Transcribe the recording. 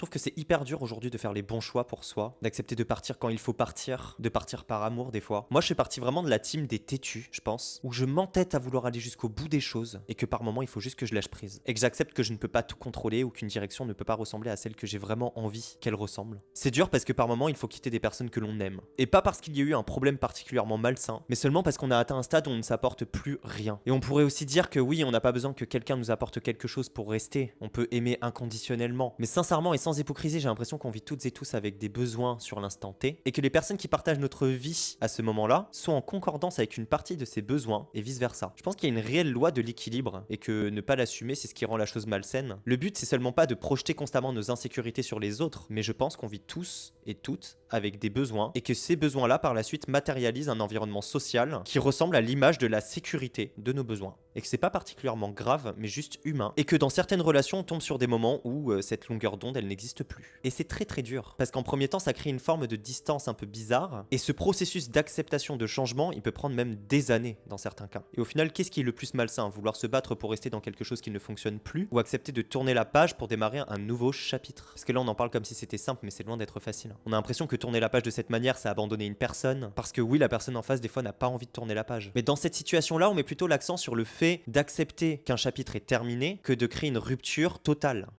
trouve que c'est hyper dur aujourd'hui de faire les bons choix pour soi, d'accepter de partir quand il faut partir, de partir par amour des fois. Moi, je fais partie vraiment de la team des têtus, je pense, où je m'entête à vouloir aller jusqu'au bout des choses et que par moment, il faut juste que je lâche prise et que j'accepte que je ne peux pas tout contrôler ou qu'une direction ne peut pas ressembler à celle que j'ai vraiment envie qu'elle ressemble. C'est dur parce que par moment, il faut quitter des personnes que l'on aime. Et pas parce qu'il y a eu un problème particulièrement malsain, mais seulement parce qu'on a atteint un stade où on ne s'apporte plus rien. Et on pourrait aussi dire que oui, on n'a pas besoin que quelqu'un nous apporte quelque chose pour rester. On peut aimer inconditionnellement. Mais sincèrement et sans hypocrisie, j'ai l'impression qu'on vit toutes et tous avec des besoins sur l'instant T et que les personnes qui partagent notre vie à ce moment-là sont en concordance avec une partie de ces besoins et vice-versa. Je pense qu'il y a une réelle loi de l'équilibre et que ne pas l'assumer, c'est ce qui rend la chose malsaine. Le but, c'est seulement pas de projeter constamment nos insécurités sur les autres, mais je pense qu'on vit tous et toutes avec des besoins et que ces besoins-là, par la suite, matérialisent un environnement social qui ressemble à l'image de la sécurité de nos besoins. Et que c'est pas particulièrement grave, mais juste humain. Et que dans certaines relations, on tombe sur des moments où cette longueur d'onde, elle n'existe plus. Et c'est très très dur. Parce qu'en premier temps, ça crée une forme de distance un peu bizarre. Et ce processus d'acceptation de changement, il peut prendre même des années dans certains cas. Et au final, qu'est-ce qui est le plus malsain? Vouloir se battre pour rester dans quelque chose qui ne fonctionne plus, ou accepter de tourner la page pour démarrer un nouveau chapitre? Parce que là, on en parle comme si c'était simple, mais c'est loin d'être facile. On a l'impression que tourner la page de cette manière, c'est abandonner une personne. Parce que oui, la personne en face, des fois, n'a pas envie de tourner la page. Mais dans cette situation-là, on met plutôt l'accent sur le fait d'accepter qu'un chapitre est terminé que de créer une rupture totale.